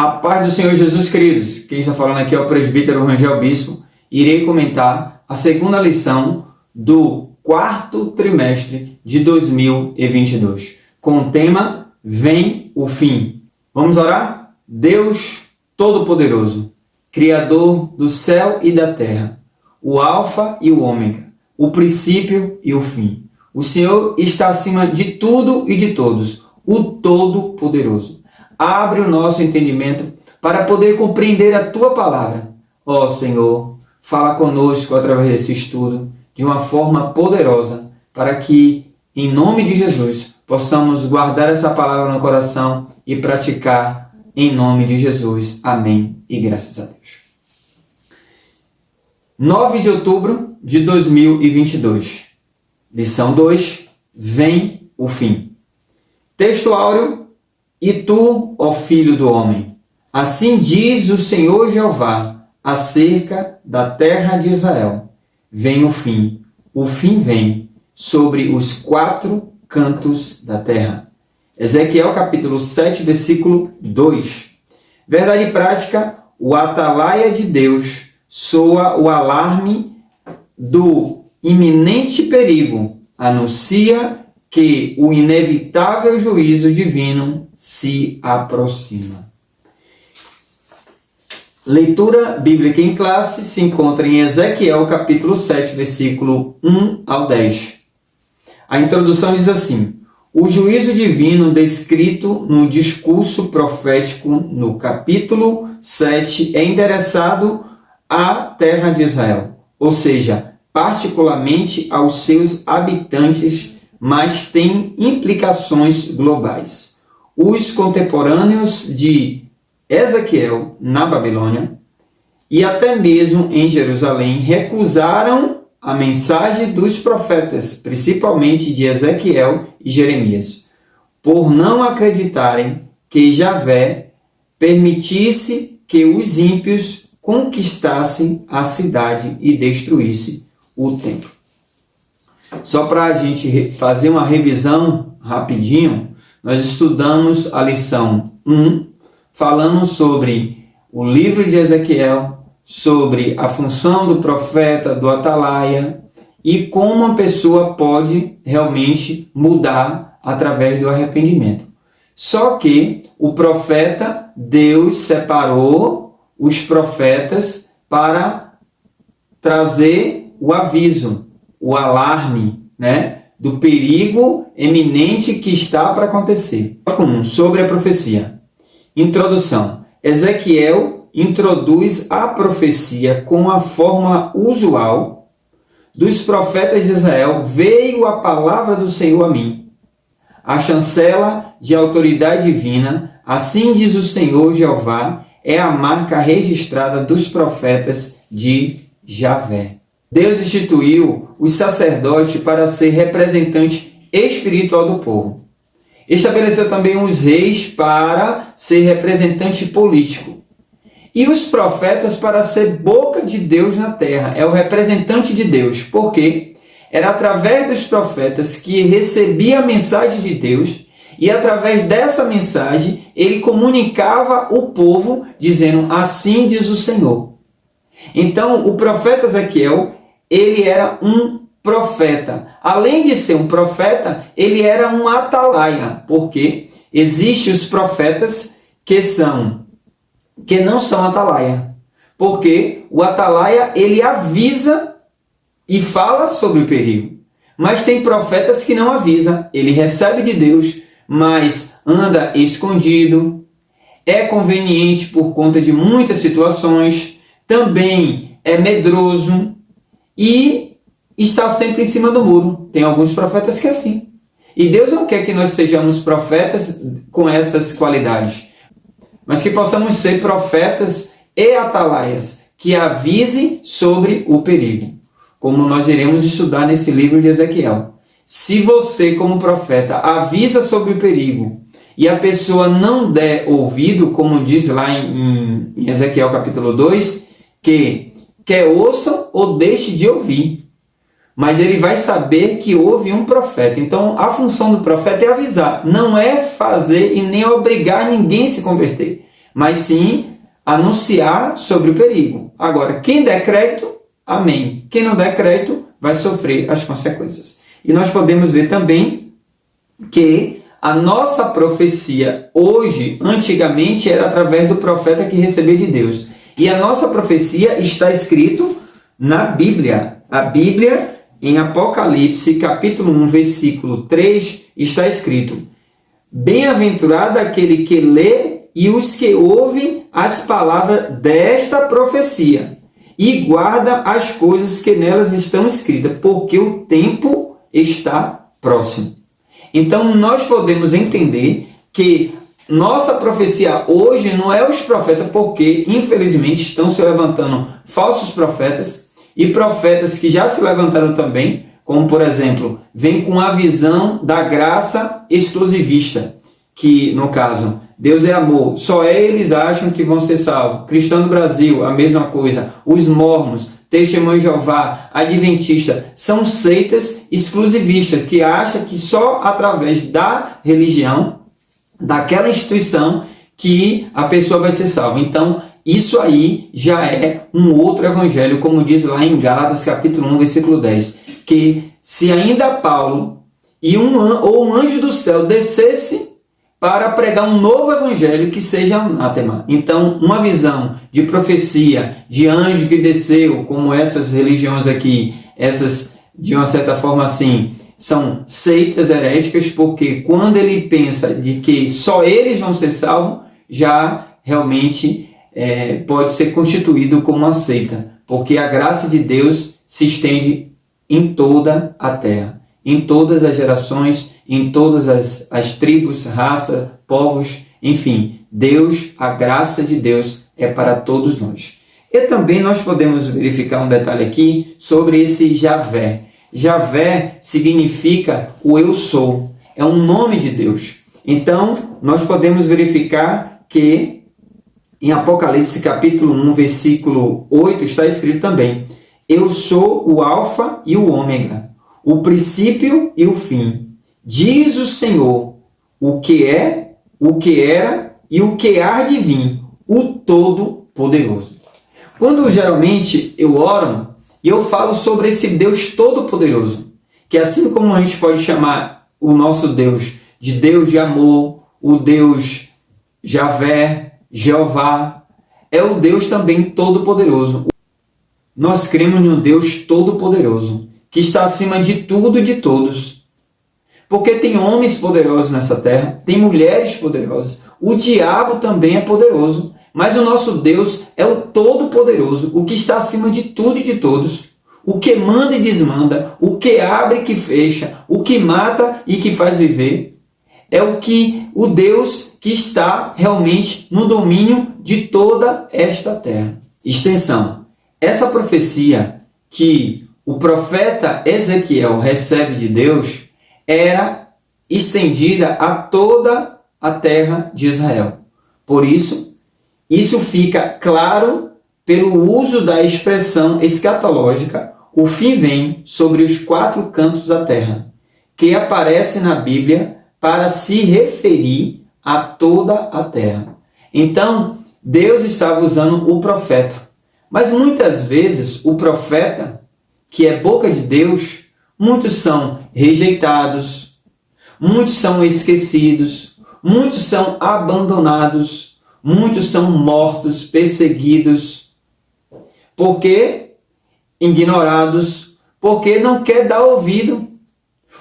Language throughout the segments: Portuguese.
A paz do Senhor Jesus, queridos. Quem está falando aqui é o presbítero Rangel Bispo. Irei comentar a segunda lição do quarto trimestre de 2022, com o tema Vem o Fim. Vamos orar? Deus Todo-Poderoso, Criador do céu e da terra, o Alfa e o Ômega, o princípio e o fim. O Senhor está acima de tudo e de todos, o Todo-Poderoso. Abre o nosso entendimento para poder compreender a Tua palavra. Ó Senhor, fala conosco através desse estudo de uma forma poderosa, para que, em nome de Jesus, possamos guardar essa palavra no coração e praticar em nome de Jesus. Amém e graças a Deus. 9 de outubro de 2022. Lição 2. Vem o fim. Texto áureo. E tu, ó filho do homem, assim diz o Senhor Jeová acerca da terra de Israel. Vem o fim vem sobre os quatro cantos da terra. Ezequiel capítulo 7, versículo 2. Verdade prática, o atalaia de Deus soa o alarme do iminente perigo, anuncia que o inevitável juízo divino se aproxima. Leitura bíblica em classe se encontra em Ezequiel capítulo 7, versículo 1 ao 10. A introdução diz assim: o juízo divino descrito no discurso profético no capítulo 7 é endereçado à terra de Israel, ou seja, particularmente aos seus habitantes, mas tem implicações globais. Os contemporâneos de Ezequiel na Babilônia e até mesmo em Jerusalém recusaram a mensagem dos profetas, principalmente de Ezequiel e Jeremias, por não acreditarem que Javé permitisse que os ímpios conquistassem a cidade e destruíssem o templo. Só para a gente fazer uma revisão rapidinho, nós estudamos a lição 1, falando sobre o livro de Ezequiel, sobre a função do profeta, do atalaia, e como uma pessoa pode realmente mudar através do arrependimento. Só que o profeta, Deus separou os profetas para trazer o aviso, o alarme, do perigo eminente que está para acontecer. Sobre a profecia. Introdução. Ezequiel introduz a profecia com a fórmula usual dos profetas de Israel: veio a palavra do Senhor a mim. A chancela de autoridade divina, assim diz o Senhor Jeová, é a marca registrada dos profetas de Javé. Deus instituiu os sacerdotes para ser representante espiritual do povo. Estabeleceu também os reis para ser representante político. E os profetas para ser boca de Deus na terra. É o representante de Deus. Por quê? Era através dos profetas que recebia a mensagem de Deus, e através dessa mensagem ele comunicava o povo dizendo: assim diz o Senhor. Então o profeta Ezequiel, ele era um profeta. Além de ser um profeta, ele era um atalaia, porque existem os profetas que não são atalaia. Porque o atalaia, ele avisa e fala sobre o perigo. Mas tem profetas que não avisam. Ele recebe de Deus, mas anda escondido. É conveniente por conta de muitas situações. Também é medroso e está sempre em cima do muro. Tem alguns profetas que é assim. E Deus não quer que nós sejamos profetas com essas qualidades, mas que possamos ser profetas e atalaias, que avisem sobre o perigo, como nós iremos estudar nesse livro de Ezequiel. Se você, como profeta, avisa sobre o perigo e a pessoa não der ouvido, como diz lá em Ezequiel capítulo 2, que quer ouçam ou deixe de ouvir, mas ele vai saber que houve um profeta. Então, a função do profeta é avisar, não é fazer e nem obrigar ninguém a se converter, mas sim anunciar sobre o perigo. Agora, quem der crédito, amém. Quem não der crédito, vai sofrer as consequências. E nós podemos ver também que a nossa profecia hoje, antigamente, era através do profeta que recebeu de Deus. E a nossa profecia está escrito na Bíblia. A Bíblia, em Apocalipse, capítulo 1, versículo 3, está escrito: bem-aventurado aquele que lê e os que ouvem as palavras desta profecia e guarda as coisas que nelas estão escritas, porque o tempo está próximo. Então, nós podemos entender que nossa profecia hoje não é os profetas, porque, infelizmente, estão se levantando falsos profetas e profetas que já se levantaram também, como, por exemplo, vem com a visão da graça exclusivista, que, no caso, Deus é amor, só eles acham que vão ser salvos. Cristão do Brasil, a mesma coisa. Os mormons, Testemunho de Jeová, Adventista, são seitas exclusivistas que acham que só através da religião, daquela instituição, que a pessoa vai ser salva. Então, isso aí já é um outro evangelho, como diz lá em Gálatas capítulo 1, versículo 10, que se ainda Paulo ou um anjo do céu descesse para pregar um novo evangelho, que seja anátema. Então, uma visão de profecia, de anjo que desceu, como essas religiões aqui, essas, de uma certa forma assim, são seitas heréticas, porque quando ele pensa de que só eles vão ser salvos, já realmente pode ser constituído como uma seita, porque a graça de Deus se estende em toda a terra, em todas as gerações, em todas as tribos, raças, povos, enfim, Deus, a graça de Deus é para todos nós. E também nós podemos verificar um detalhe aqui sobre esse Javé. Javé significa o eu sou, é um nome de Deus. Então, nós podemos verificar que em Apocalipse capítulo 1, versículo 8, está escrito também: eu sou o alfa e o ômega, o princípio e o fim. Diz o Senhor, o que é, o que era e o que há de vir, o Todo-Poderoso. Quando geralmente eu oro e eu falo sobre esse Deus Todo-Poderoso, que assim como a gente pode chamar o nosso Deus de amor, o Deus Javé, Jeová, é o Deus também Todo-Poderoso. Nós cremos em um Deus Todo-Poderoso, que está acima de tudo e de todos. Porque tem homens poderosos nessa terra, tem mulheres poderosas, o diabo também é poderoso, mas o nosso Deus é o Todo-Poderoso, o que está acima de tudo e de todos, o que manda e desmanda, o que abre e que fecha, o que mata e que faz viver. É o Deus que está realmente no domínio de toda esta terra. Extensão. Essa profecia que o profeta Ezequiel recebe de Deus era estendida a toda a terra de Israel. Por isso fica claro pelo uso da expressão escatológica, o fim vem sobre os 4 cantos da terra, que aparece na Bíblia para se referir a toda a terra. Então, Deus estava usando o profeta. Mas muitas vezes o profeta, que é boca de Deus, muitos são rejeitados, muitos são esquecidos, muitos são abandonados, muitos são mortos, perseguidos. Por quê? Ignorados, porque não quer dar ouvido.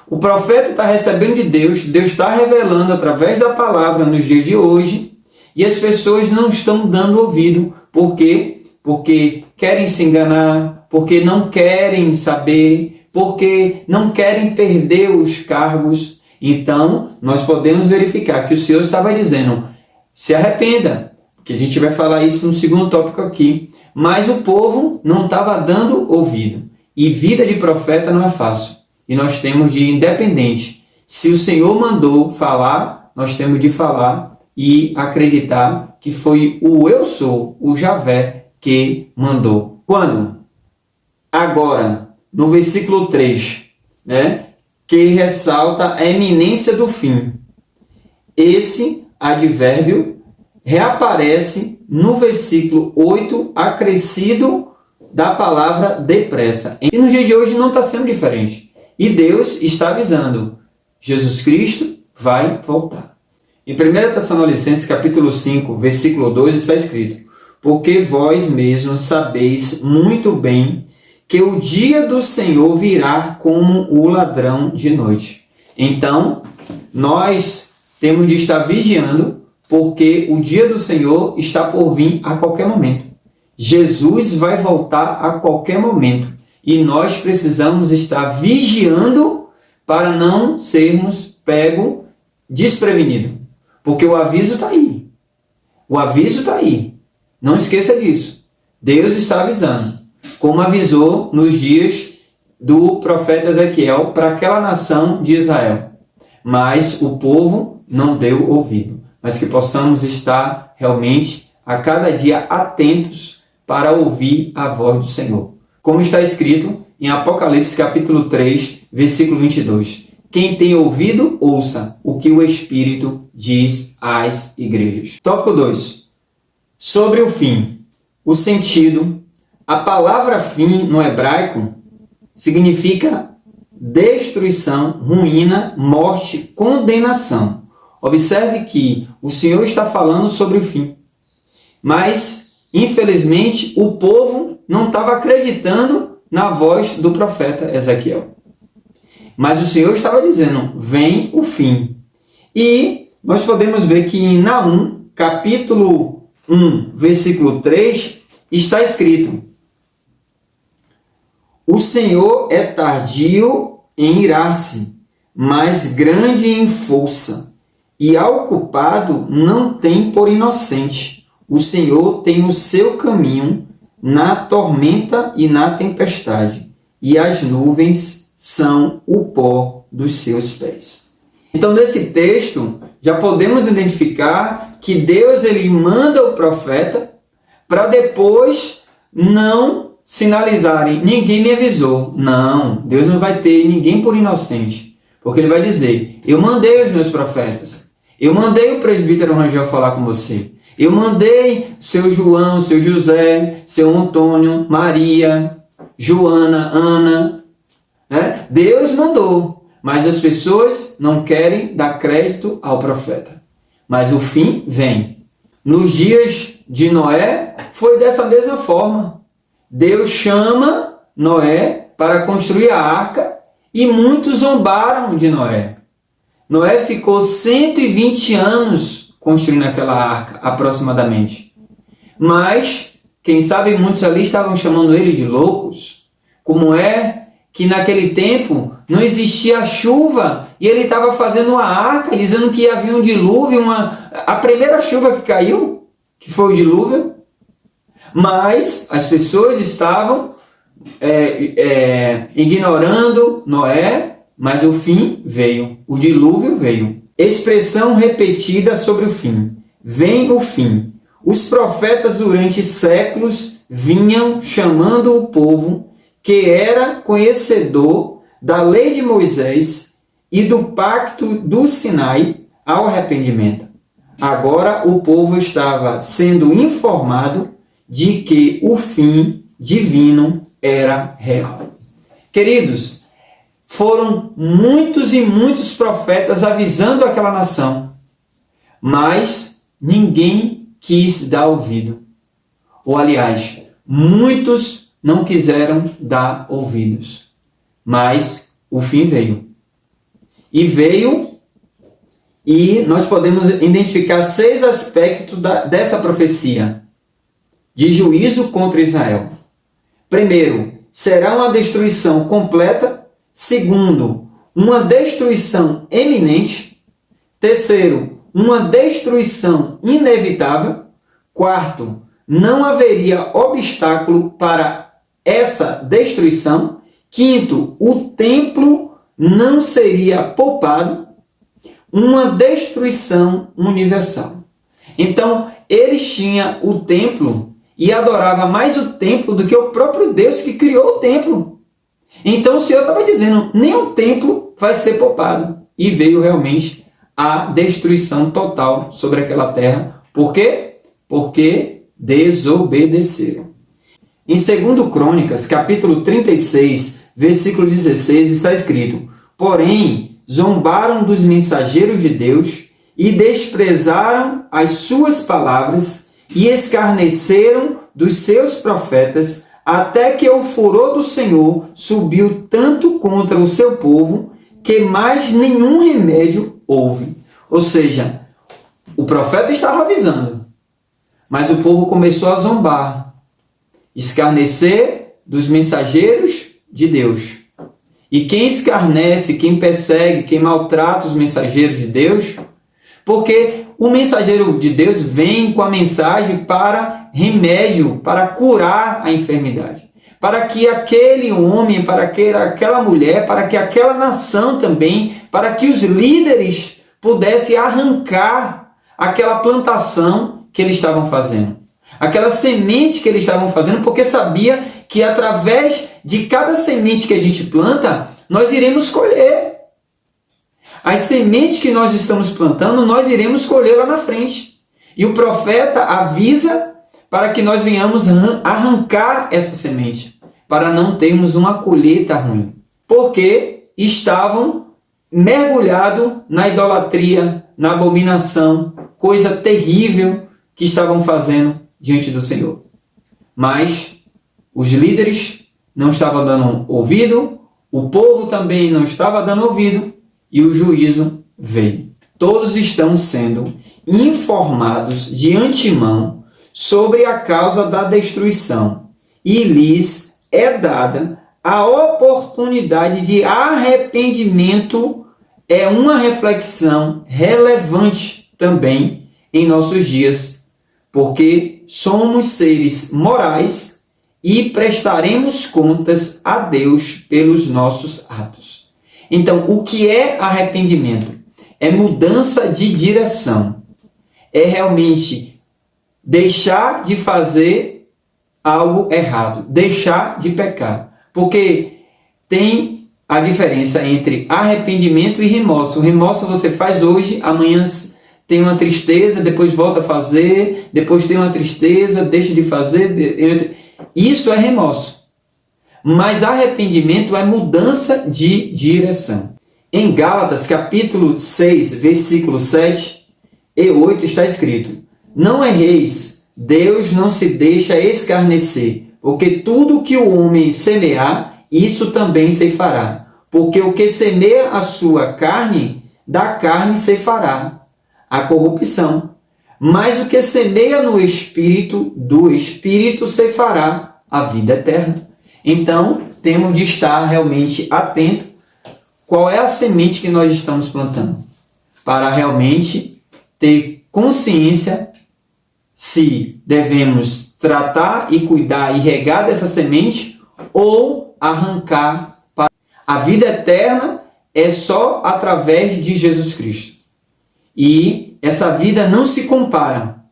O profeta está recebendo de Deus, Deus está revelando através da palavra nos dias de hoje, e as pessoas não estão dando ouvido. Por quê? Porque querem se enganar, porque não querem saber, porque não querem perder os cargos. Então, nós podemos verificar que o Senhor estava dizendo: se arrependa, que a gente vai falar isso no segundo tópico aqui. Mas o povo não estava dando ouvido. E vida de profeta não é fácil. E nós temos de ir independente. Se o Senhor mandou falar, nós temos de falar e acreditar que foi o eu sou, o Javé, que mandou. Quando? Agora, no versículo 3, que ressalta a eminência do fim. Esse advérbio reaparece no versículo 8, acrescido da palavra depressa. E no dia de hoje não está sendo diferente. E Deus está avisando, Jesus Cristo vai voltar. Em 1 Tessalonicenses capítulo 5, versículo 2 está escrito: porque vós mesmos sabeis muito bem que o dia do Senhor virá como o ladrão de noite. Então, nós temos de estar vigiando, porque o dia do Senhor está por vir a qualquer momento. Jesus vai voltar a qualquer momento. E nós precisamos estar vigiando para não sermos pegos desprevenidos. Porque o aviso está aí. O aviso está aí. Não esqueça disso. Deus está avisando. Como avisou nos dias do profeta Ezequiel para aquela nação de Israel. Mas o povo não deu ouvido. Mas que possamos estar realmente a cada dia atentos para ouvir a voz do Senhor. Como está escrito em Apocalipse capítulo 3, versículo 22. Quem tem ouvido, ouça o que o Espírito diz às igrejas. Tópico 2. Sobre o fim. O sentido. A palavra fim no hebraico significa destruição, ruína, morte, condenação. Observe que o Senhor está falando sobre o fim. Mas, infelizmente, o povo não estava acreditando na voz do profeta Ezequiel. Mas o Senhor estava dizendo, vem o fim. E nós podemos ver que em Naum, capítulo 1, versículo 3, está escrito: o Senhor é tardio em irar-se, mas grande em força, e ao culpado não tem por inocente. O Senhor tem o seu caminho na tormenta e na tempestade, e as nuvens são o pó dos seus pés. Então, nesse texto, já podemos identificar que Deus ele manda o profeta para depois não sinalizarem, ninguém me avisou. Não, Deus não vai ter ninguém por inocente. Porque ele vai dizer, eu mandei os meus profetas. Eu mandei o presbítero Rangel falar com você. Eu mandei seu João, seu José, seu Antônio, Maria, Joana, Ana. Deus mandou. Mas as pessoas não querem dar crédito ao profeta. Mas o fim vem. Nos dias de Noé, foi dessa mesma forma. Deus chama Noé para construir a arca e muitos zombaram de Noé. Noé ficou 120 anos construindo aquela arca, aproximadamente. Mas, quem sabe muitos ali estavam chamando ele de loucos. Como é que naquele tempo não existia chuva e ele estava fazendo uma arca, dizendo que havia um dilúvio, a primeira chuva que caiu, que foi o dilúvio. Mas as pessoas estavam ignorando Noé, mas o fim veio, o dilúvio veio. Expressão repetida sobre o fim. Vem o fim. Os profetas durante séculos vinham chamando o povo que era conhecedor da lei de Moisés e do pacto do Sinai ao arrependimento. Agora o povo estava sendo informado de que o fim divino era real. Queridos, foram muitos e muitos profetas avisando aquela nação, mas ninguém quis dar ouvido. Ou, aliás, muitos não quiseram dar ouvidos. Mas o fim veio. E veio, e nós podemos identificar 6 aspectos dessa profecia de juízo contra Israel. Primeiro, será uma destruição completa. Segundo, uma destruição eminente. Terceiro, uma destruição inevitável. Quarto, não haveria obstáculo para essa destruição. Quinto, o templo não seria poupado. Uma destruição universal. Então, eles tinham o templo e adoravam mais o templo do que o próprio Deus que criou o templo. Então o Senhor estava dizendo, nem o templo vai ser poupado. E veio realmente a destruição total sobre aquela terra, Por quê? Porque desobedeceram. Em 2 Crônicas, capítulo 36, versículo 16, está escrito: porém, zombaram dos mensageiros de Deus e desprezaram as suas palavras e escarneceram dos seus profetas, até que o furor do Senhor subiu tanto contra o seu povo, que mais nenhum remédio houve. Ou seja, o profeta estava avisando, mas o povo começou a zombar, escarnecer dos mensageiros de Deus. E quem escarnece, quem persegue, quem maltrata os mensageiros de Deus, porque o mensageiro de Deus vem com a mensagem para remédio, para curar a enfermidade, para que aquele homem, para que aquela mulher, para que aquela nação também, para que os líderes pudessem arrancar aquela plantação que eles estavam fazendo, aquela semente que eles estavam fazendo, porque sabia que através de cada semente que a gente planta, nós iremos colher. As sementes que nós estamos plantando, nós iremos colher lá na frente. E o profeta avisa para que nós venhamos arrancar essa semente, para não termos uma colheita ruim. Porque estavam mergulhados na idolatria, na abominação, coisa terrível que estavam fazendo diante do Senhor. Mas os líderes não estavam dando ouvido, o povo também não estava dando ouvido, e o juízo veio. Todos estão sendo informados de antemão sobre a causa da destruição, e lhes é dada a oportunidade de arrependimento. É uma reflexão relevante também em nossos dias, porque somos seres morais e prestaremos contas a Deus pelos nossos atos. Então, o que é arrependimento? É mudança de direção. É realmente deixar de fazer algo errado, deixar de pecar. Porque tem a diferença entre arrependimento e remorso. O remorso você faz hoje, amanhã tem uma tristeza, depois volta a fazer, depois tem uma tristeza, deixa de fazer. Isso é remorso. Mas arrependimento é mudança de direção. Em Gálatas, capítulo 6, versículos 7 e 8, está escrito: não erreis, Deus não se deixa escarnecer, porque tudo que o homem semear, isso também ceifará. Porque o que semeia a sua carne, da carne ceifará a corrupção. Mas o que semeia no Espírito, do Espírito ceifará a vida eterna. Então, temos de estar realmente atento qual é a semente que nós estamos plantando, para realmente ter consciência se devemos tratar e cuidar e regar dessa semente ou arrancar. A vida eterna é só através de Jesus Cristo. E essa vida não se compara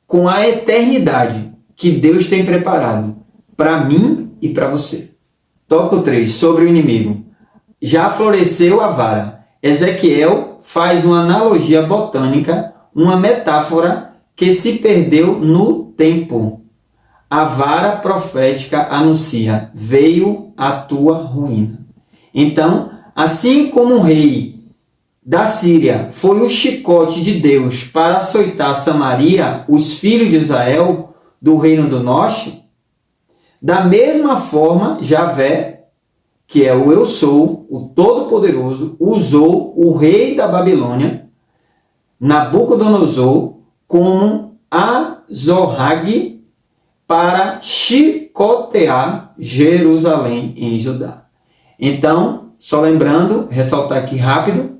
com a eternidade que Deus tem preparado para mim e para você. Tópico 3, sobre o inimigo. Já floresceu a vara. Ezequiel faz uma analogia botânica, uma metáfora que se perdeu no tempo. A vara profética anuncia: veio a tua ruína. Então, assim como o rei da Síria foi o chicote de Deus para açoitar Samaria, os filhos de Israel do reino do norte, da mesma forma, Javé, que é o Eu Sou, o Todo-Poderoso, usou o rei da Babilônia, Nabucodonosor, como Azorrague para chicotear Jerusalém em Judá. Então, só lembrando, ressaltar aqui rápido,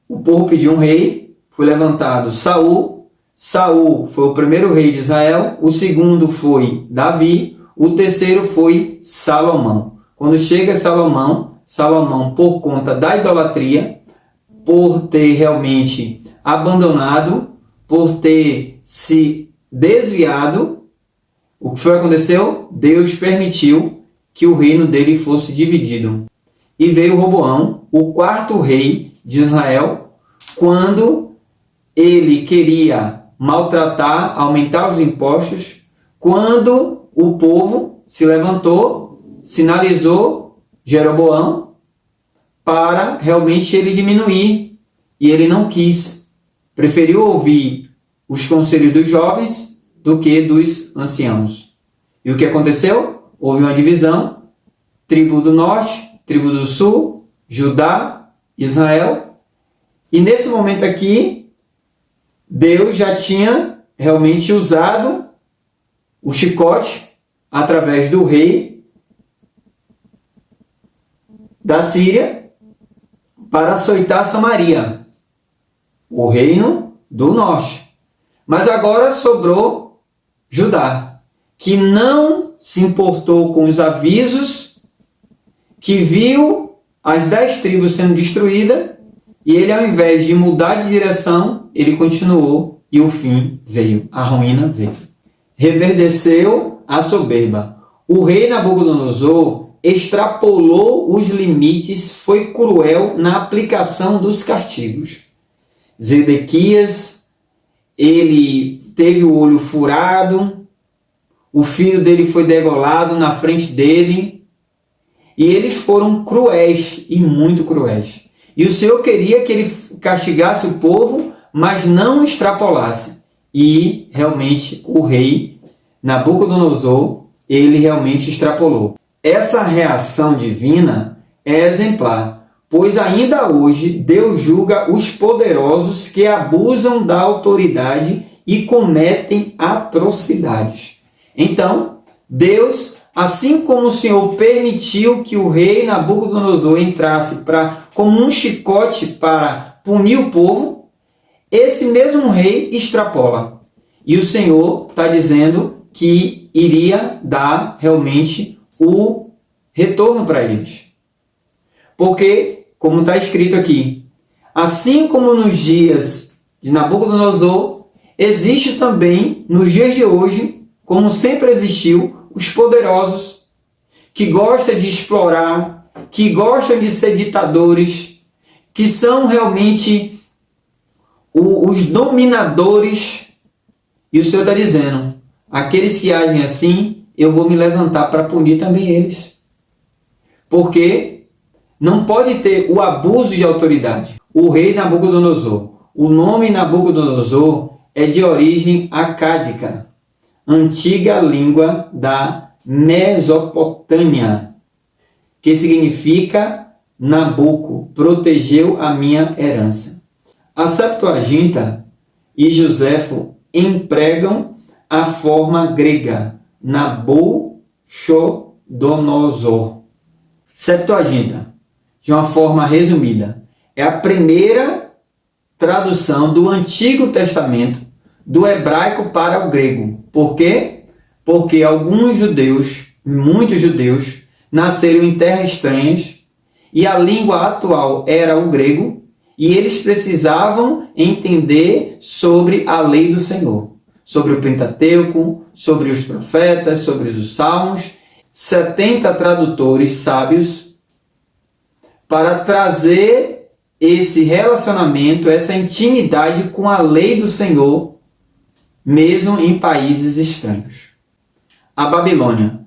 o povo pediu um rei, foi levantado Saul. Saul foi o primeiro rei de Israel, o segundo foi Davi, o terceiro foi Salomão. Quando chega Salomão, por conta da idolatria, por ter realmente abandonado, por ter se desviado, o que foi aconteceu? Deus permitiu que o reino dele fosse dividido. E veio Roboão, o quarto rei de Israel, quando ele queria maltratar, aumentar os impostos, quando o povo se levantou, sinalizou Jeroboão para realmente ele diminuir, e ele não quis. Preferiu ouvir os conselhos dos jovens do que dos anciãos. E o que aconteceu? Houve uma divisão, tribo do norte, tribo do sul, Judá, Israel. E nesse momento aqui, Deus já tinha realmente usado o chicote através do rei da Síria para açoitar Samaria, o reino do norte. Mas agora sobrou Judá, que não se importou com os avisos, que viu as 10 tribos sendo destruídas, e ele, ao invés de mudar de direção, ele continuou, e o fim veio, a ruína veio. Reverdeceu a soberba. O rei Nabucodonosor extrapolou os limites, foi cruel na aplicação dos castigos. Zedequias, ele teve o olho furado, o filho dele foi degolado na frente dele, e eles foram cruéis, e muito cruéis. E o Senhor queria que ele castigasse o povo, mas não extrapolasse. E realmente o rei Nabucodonosor, ele realmente extrapolou. Essa reação divina é exemplar, pois ainda hoje Deus julga os poderosos que abusam da autoridade e cometem atrocidades. Então, Deus, assim como o Senhor permitiu que o rei Nabucodonosor entrasse como um chicote para punir o povo, esse mesmo rei extrapola. E o Senhor está dizendo que iria dar realmente o retorno para eles. Porque, como está escrito aqui, assim como nos dias de Nabucodonosor, existe também nos dias de hoje, como sempre existiu, os poderosos, que gostam de explorar, que gostam de ser ditadores, que são realmente os dominadores. E o Senhor está dizendo, aqueles que agem assim, eu vou me levantar para punir também eles. Porque não pode ter o abuso de autoridade. O rei Nabucodonosor, o nome Nabucodonosor é de origem acádica, antiga língua da Mesopotâmia, que significa Nabuco, protegeu a minha herança. A Septuaginta e Joséfo empregam a forma grega Nabuchodonosor. Septuaginta, de uma forma resumida, é a primeira tradução do Antigo Testamento do hebraico para o grego. Por quê? Porque alguns judeus, muitos judeus, nasceram em terras estranhas e a língua atual era o grego e eles precisavam entender sobre a lei do Senhor, sobre o Pentateuco, sobre os profetas, sobre os salmos. 70 tradutores sábios para trazer esse relacionamento, essa intimidade com a lei do Senhor, mesmo em países estranhos. A Babilônia.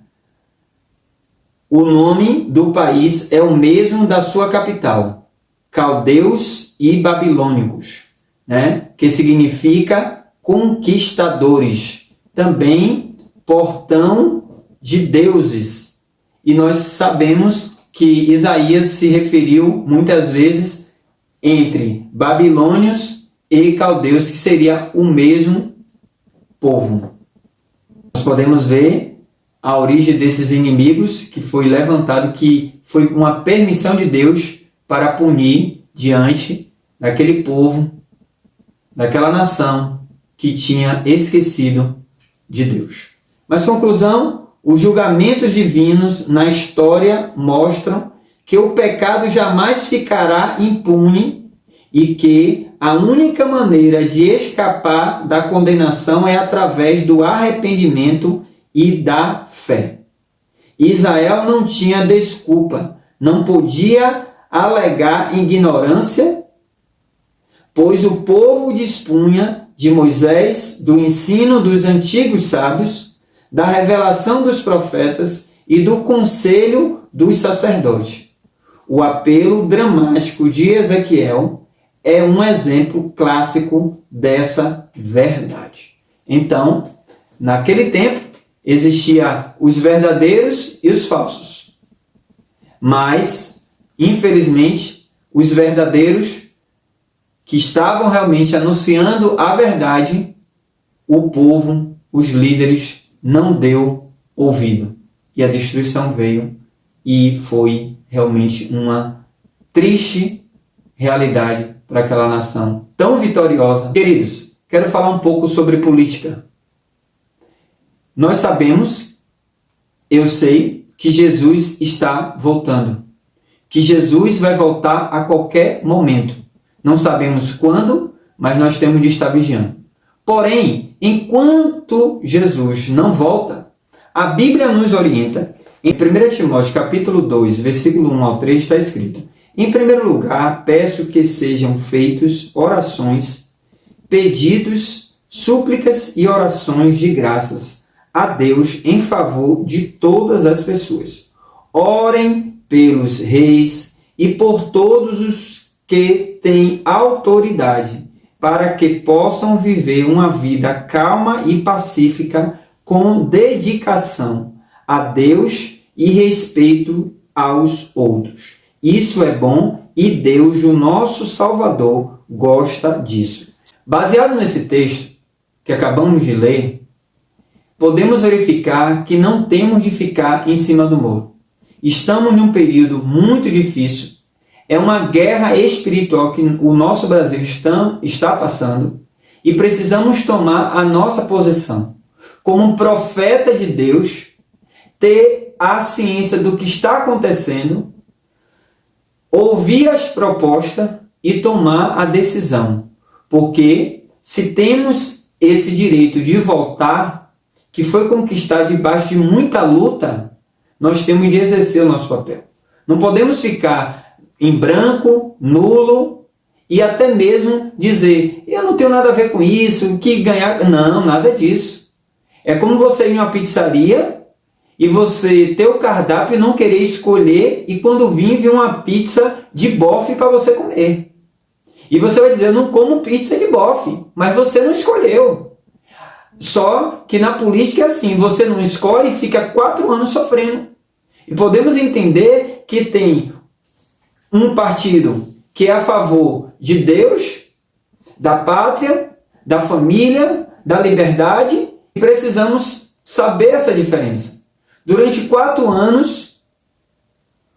O nome do país é o mesmo da sua capital, caldeus e babilônicos, né? Que significa conquistadores, também portão de deuses. E nós sabemos que Isaías se referiu muitas vezes entre babilônios e caldeus, que seria o mesmo povo. Nós podemos ver a origem desses inimigos que foi levantado, que foi uma permissão de Deus para punir diante daquele povo, daquela nação que tinha esquecido de Deus. Mas, conclusão, os julgamentos divinos na história mostram que o pecado jamais ficará impune e que a única maneira de escapar da condenação é através do arrependimento e da fé. Israel não tinha desculpa, não podia alegar ignorância, pois o povo dispunha de Moisés, do ensino dos antigos sábios, da revelação dos profetas e do conselho dos sacerdotes. O apelo dramático de Ezequiel é um exemplo clássico dessa verdade. Então, naquele tempo, existiam os verdadeiros e os falsos. Mas, infelizmente, os verdadeiros que estavam realmente anunciando a verdade, o povo, os líderes, não deu ouvido. E a destruição veio e foi realmente uma triste realidade para aquela nação tão vitoriosa. Queridos, quero falar um pouco sobre política. Nós sabemos, eu sei, que Jesus está voltando. Que Jesus vai voltar a qualquer momento. Não sabemos quando, mas nós temos de estar vigiando. Porém, enquanto Jesus não volta, a Bíblia nos orienta. Em 1 Timóteo capítulo 2, versículo 1 ao 3 está escrito: em primeiro lugar, peço que sejam feitas orações, pedidos, súplicas e orações de graças a Deus em favor de todas as pessoas. Orem pelos reis e por todos os que têm autoridade, para que possam viver uma vida calma e pacífica com dedicação a Deus e respeito aos outros. Isso é bom e Deus, o nosso Salvador, gosta disso. Baseado nesse texto que acabamos de ler, podemos verificar que não temos de ficar em cima do muro. Estamos num período muito difícil. É uma guerra espiritual que o nosso Brasil está passando e precisamos tomar a nossa posição. Como um profeta de Deus, ter a ciência do que está acontecendo, ouvir as propostas e tomar a decisão. Porque se temos esse direito de voltar, que foi conquistado debaixo de muita luta, nós temos de exercer o nosso papel. Não podemos ficar em branco, nulo, e até mesmo dizer, eu não tenho nada a ver com isso, que ganhar... Não, nada disso. É como você ir em uma pizzaria e você ter o cardápio e não querer escolher, e quando vir uma pizza de bofe para você comer. E você vai dizer, eu não como pizza de bofe, mas você não escolheu. Só que na política é assim, você não escolhe e fica 4 anos sofrendo. E podemos entender que tem um partido que é a favor de Deus, da pátria, da família, da liberdade, e precisamos saber essa diferença. Durante 4 anos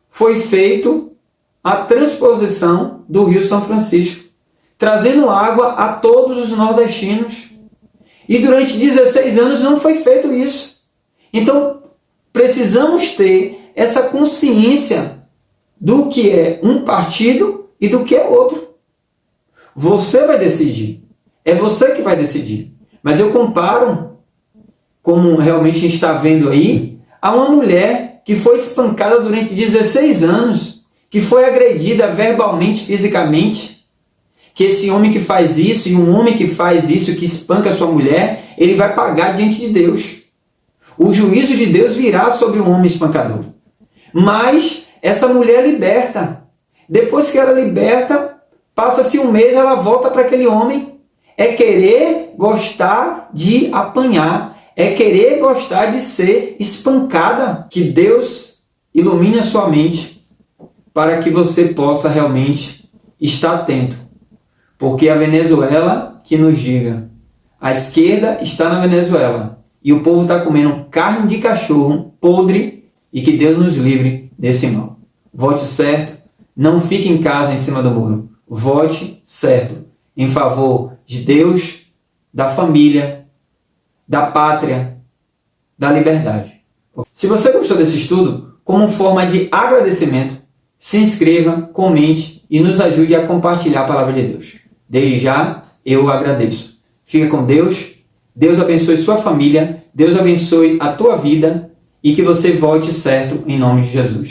foi feito a transposição do Rio São Francisco, trazendo água a todos os nordestinos. E durante 16 anos não foi feito isso. Então, precisamos ter essa consciência do que é um partido e do que é outro. Você vai decidir. É você que vai decidir. Mas eu comparo, como realmente a gente está vendo aí, a uma mulher que foi espancada durante 16 anos, que foi agredida verbalmente, fisicamente, que esse homem que faz isso, e um homem que faz isso, que espanca sua mulher, ele vai pagar diante de Deus. O juízo de Deus virá sobre o homem espancador. Mas essa mulher liberta. Depois que ela liberta, passa-se um mês, ela volta para aquele homem. É querer gostar de apanhar. É querer gostar de ser espancada. Que Deus ilumine a sua mente para que você possa realmente estar atento. Porque a Venezuela que nos diga. A esquerda está na Venezuela. E o povo está comendo carne de cachorro podre. E que Deus nos livre desse mal. Vote certo. Não fique em casa em cima do muro. Vote certo. Em favor de Deus, da família, da pátria, da liberdade. Se você gostou desse estudo, como forma de agradecimento, se inscreva, comente e nos ajude a compartilhar a palavra de Deus. Desde já, eu agradeço. Fica com Deus. Deus abençoe sua família. Deus abençoe a tua vida. E que você vote certo em nome de Jesus.